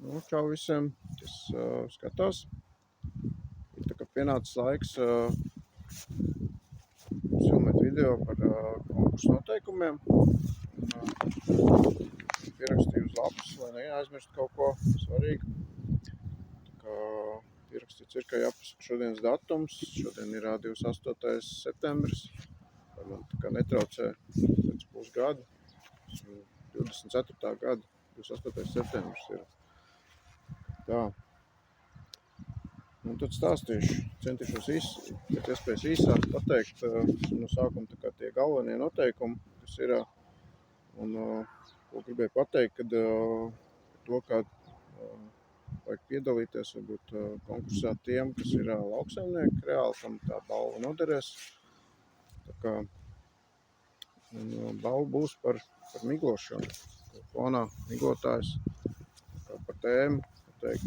Nu, čau visiem, kas skatās. Ir tā kā pienācis laiks filmēt video par konkursu noteikumiem. Pierakstīju uz lapas, lai neaizmirst kaut ko svarīgu. Tā kā pierakstīts ir, ka jāpasaka šodienas datums. Šodien ir 28. septembris. Lai man tā kā netraucē pēc pusgada. 24. gada 28. septembris ir. Tā. Un tad stāstīšu, centīšos pēc iespējas īsāk pateikt no sākuma tā kā tie galvenie noteikumi, kas ir. Un ko gribēju pateikt, kad to, kā vajag piedalīties varbūt konkursā tiem, kas ir lauksaimnieki reāli, kam tā balva noderēs. Tā kā balva būs par miglošanu. Fonā miglotājs par tēmu pateikt.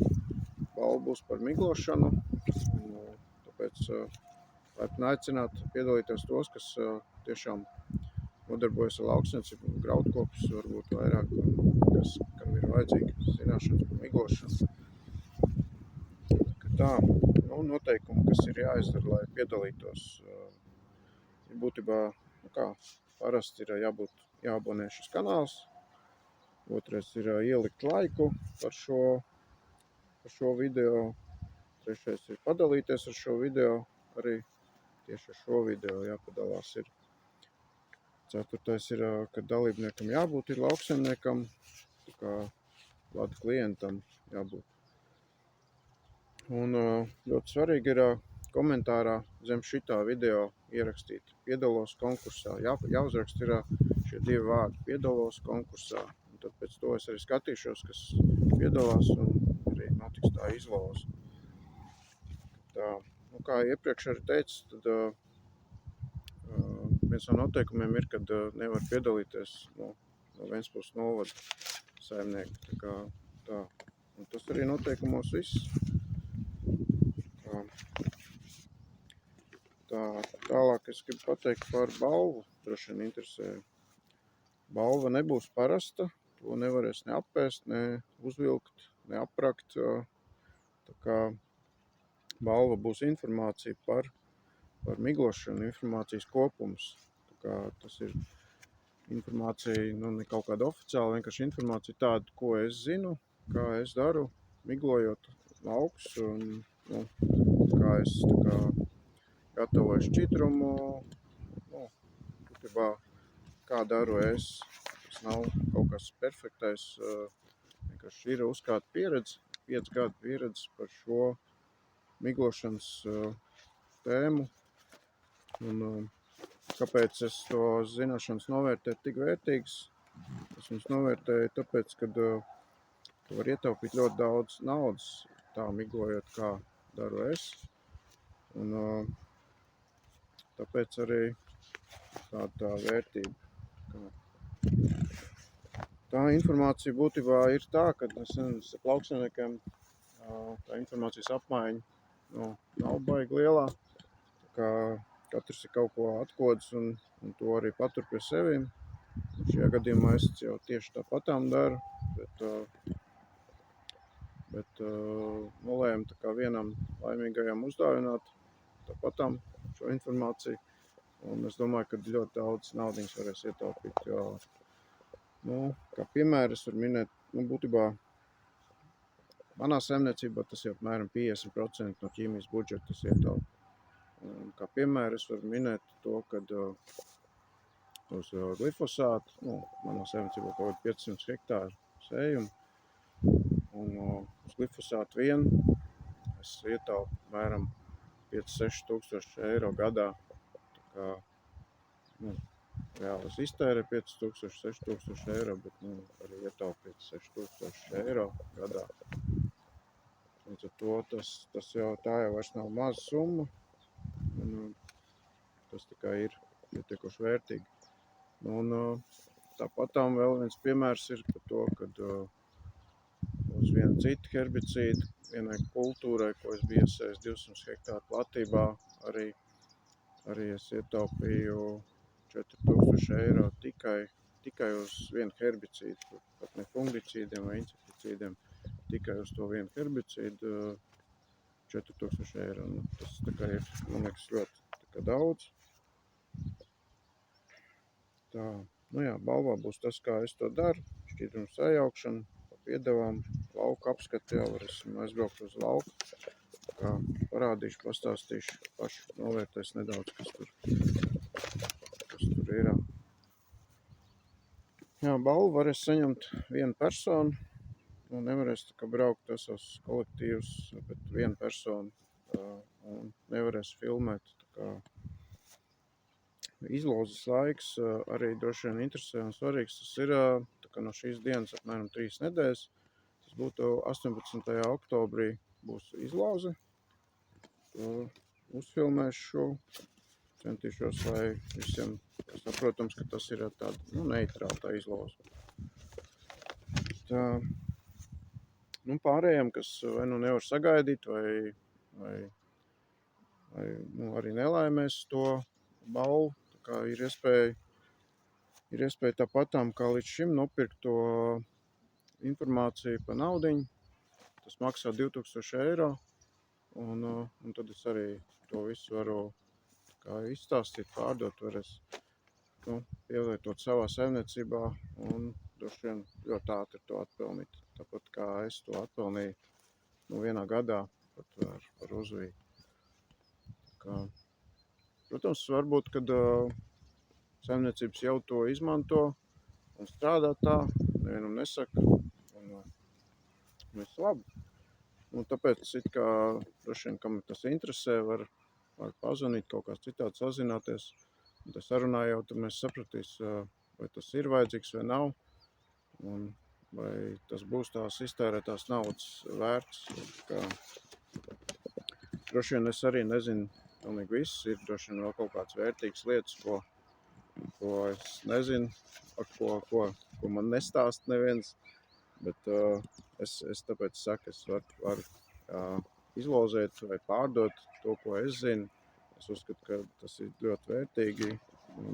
Balva būs par miglošanu, tāpēc laipni aicināt piedalīties tos, kas tiešām nodarbojas ar lauksaimniecību, graudkopus varbūt vairāk, kam ir vajadzīgi zināšanas par miglošanu. Tā, noteikumi, kas ir jāizdara, lai piedalītos, ir būtībā, parasti ir jāabonē šis kanāls. Otrais ir ielikt laiku par šo video. Trešais ir padalīties ar šo video, arī tieši ar šo video jāpadalās ir. Ceturtais ir, ka dalībniekam jābūt ir lauksaimniekam, tā kā klāta klientam jābūt. Un ļoti svarīgi ir komentārā zem šitā video ierakstīt piedalos konkursā. Jāuzrakst ir šie divi vārdi piedalos konkursā. Un tad pēc to es arī skatīšos, kas piedalās un arī notiks tā izloze. Tā, kā iepriekš arī teicu, tad viens no noteikumiem ir, kad nevar piedalīties no Ventspils novada saimnieki. Tā. Un tas arī noteikumos viss. Tālāk es gribu pateikt par balvu. Droši vien interesē. Balva nebūs parasta. To nevarēs ne apēst, ne uzvilkt, ne aprakt. Tā kā balva būs informācija par miglošanu, informācijas kopums. Tā kā tas ir informācija, ne kaut kāda oficiāla, vienkārši informācija tāda, ko es zinu, kā es daru, miglojot laukus, un kā es gatavoju šķidrumu, būtībā kā daru es. Tas nav kaut kas perfektais, vienkārši ir uzkrāta pieredze, 5 gadu pieredze par šo miglošanas tēmu. Un kāpēc es to zināšanas novērtēju tik vērtīgas? Es viņus novērtēju tāpēc, ka tu var ietaupīt ļoti daudz naudas tā miglojot, kā daru es. Un tāpēc arī tā vērtība. Tā informācija būtībā ir tā, ka ar lauksaimniekiem tā informācijas apmaiņa nav baigi lielā. Tā kā katrs ir kaut ko atkods un to arī patur pie sevim. Šajā gadījumā es jau tieši tāpatām daru, bet nolēmu tā kā vienam laimīgajam uzdāvināt tāpatām šo informāciju. Un es domāju, ka ļoti daudz naudiņas varēs ietaupīt, jo, kā piemēru es varu minēt, būtībā manā saimniecībā tas ir apmēram 50% no ķīmijas budžeta tas ietaupa. Un kā piemēru es varu minēt to, kad uz glifosātu, manā saimniecībā kaut 500 hektāru sējumu, un uz glifosātu vien es ietaupu apmēram 5-6 tūkstoši eiro gadā. Tā kā, reāli es iztērēju 5000-6 tūkstoši eiro, bet arī ietaupīju 6 tūkstoši eiro gadā. Līdz ar to tas jau vairs nav maza summa, un tas tikai ir pietiekoši vērtīgi. Un tāpatām vēl viens piemērs ir par to, kad uz vienu citu herbicīdu, vienai kultūrai, ko es biju iesējis 200 hektāru platībā, arī es ietaupīju 4000 eiro tikai tikai uz vienu herbicīdu, pat ne fungicīdiem vai insekticīdiem, tikai uz to vienu herbicīdu 4000 eiro. Nu, tas tā kā ir, man liekas, ļoti daudz. Tā, nu jā, balvā būs tas, kā es to daru, šķidrumu sajaukšana, piedevām, lauku apskati jau esmu aizbraukt uz lauku. Kā parādīšu, pastāstīšu, paši novērtēs nedaudz, kas tur ir. Jā, balvu varēs saņemt viena persona. Nu, nevarēs tā kā braukt esos kolektīvs, bet viena persona un nevarēs filmēt. Tā kā izlozes laiks arī droši vien interesē un svarīgs. Tas ir tā kā no šīs dienas apmēram 3 nedēļas. Tas būtu 18. oktobrī būs izloze. Uzfilmēšu šo. Centīšos, lai visiem saprotams, ka tas ir tāda neitrāla tā izloze. Tā, nu, pārējiem, kas vai nu nevar sagaidīt, vai arī nelaimēs to balvu, tā kā ir iespēja tāpatām kā līdz šim nopirkt to informāciju pa naudiņu. Tas maksā 2000 eiro, un tad es arī to visu varu izstāstīt, pārdot, varēs pielietot savā saimniecībā un droši vien ļoti ātri to atpelnīt. Tāpat kā es to atpelnīju vienā gadā pat ar uzviju. Protams, varbūt, kad saimniecības jau to izmanto un strādā tā, nevienam nesaka, un viss labi. Un tāpēc droši vien, kam tas interesē, var pazvanīt, kaut kā citādi sazināties. Un tas sarunā jau tad mēs sapratīs, vai tas ir vajadzīgs vai nav, un vai tas būs tās iztērētās naudas vērts. Droši vien es arī nezinu pilnīgi viss, ir droši vien vēl kaut kāds vērtīgs lietas, ko es nezinu, ko man nestāst neviens, bet es tāpēc saku, es varu izlozēt vai pārdot to, ko es zinu. Es uzskatu, ka tas ir ļoti vērtīgi. Un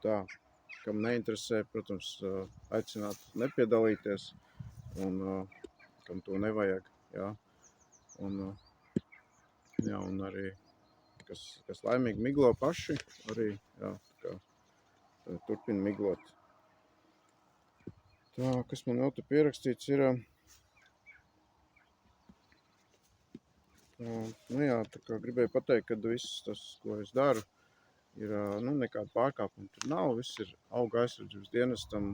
tā, kam neinteresē, protams, aicināt nepiedalīties, un kam to nevajag. Jā. Un arī, kas laimīgi miglo paši, arī turpina miglot. Tā, kas man vēl te pierakstīts ir... tā kā gribēju pateikt, ka viss tas, ko es daru, ir nekāda pārkāpuma tur nav. Viss ir auga aizsardzības dienestam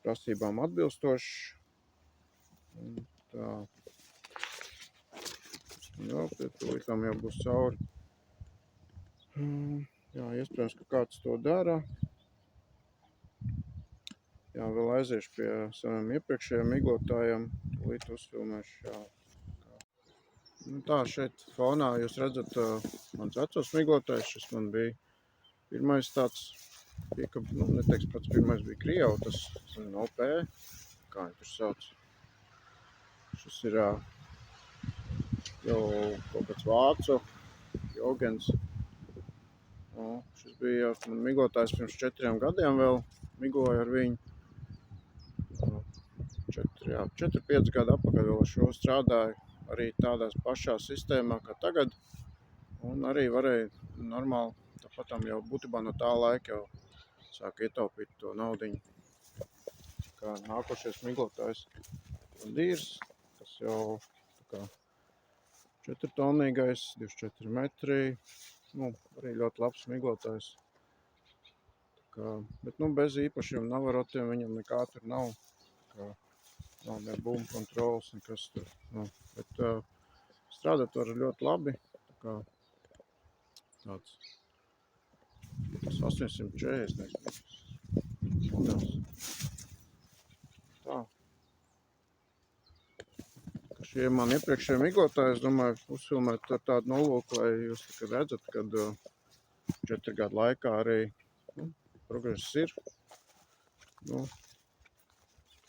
prasībām atbilstošs. Tā. Jā, pie tūlītām jau būs cauri. Jā, iespējams, ka kāds to dara. Jā, vēl aiziešu pie saviem iepriekšējiem miglotājiem. Tūlīt uzfilmēšu, jā. Tā, šeit fonā jūs redzat mans vecos miglotājs. Šis man bija pirmais tāds, neteiks pats pirmais bija Krievs, tas OP, kā viņi tur sauc. Šis ir jau kaut kāds vācu, Jogens. Šis bija man miglotājs pirms 4 gadiem vēl, migloju ar viņu. 4-5 gadu atpakaļ vēl ar šo strādāju. Arī tādā pašā sistēmā kā tagad, un arī varēja normāli, tāpatām jau būtībā no tā laika jau sāk ietaupīt to naudiņu. Kā nākošais miglotājs Dīrs, kas jau 4-tonnīgais, 24 metri, arī ļoti labs miglotājs. Bet bez īpašiem navarotiem viņam nekā tur nav. Nav ne bumbu kontrols, nekas tur. Bet strādāt var ļoti labi. Tāds 840. Tā. Šie man iepriekšējie miglotāji, es domāju, uzfilmēt ar tādu nolūku, lai jūs redzat, kad 4 gadu laikā arī progress ir.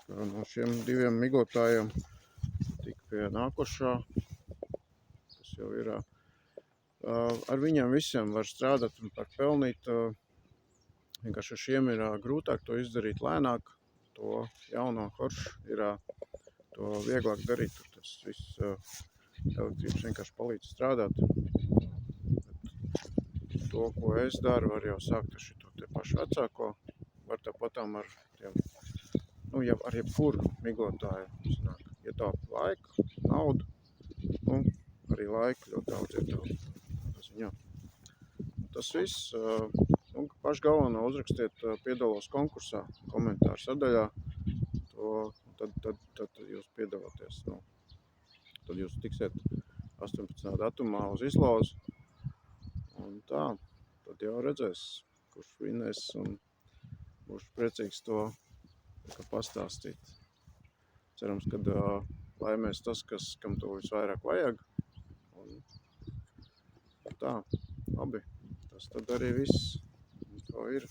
No šiem 2 miglotājiem tik pie nākošā, kas jau ir. Ar viņiem visiem var strādāt un par pelnīt. vienkārši ar šiem ir grūtāk to izdarīt lēnāk, to jauno horšu ir to vieglāk darīt, tur tas viss elektrības vienkārši palīdz strādāt. To, ko es daru, var jau sākt ar šito te pašu vecāko, var tāpatām ar tiem, ar jebkuru miglotāju sanāk, ietaupa laiku, naudu, arī laiku ļoti daudz ietaupa ziņā. Tas viss, paši galveno uzrakstiet piedalos konkursā, komentāru sadaļā, tad jūs piedalāties, tad jūs tiksiet 18. datumā uz izlozi, un tā, tad jau redzēs, kurš vinnēs, un būšu priecīgs to pastāstīt. Cerams, kad laimēs tas, kam to visvairāk vajag, un tā, labi, tas tad arī viss, to ir.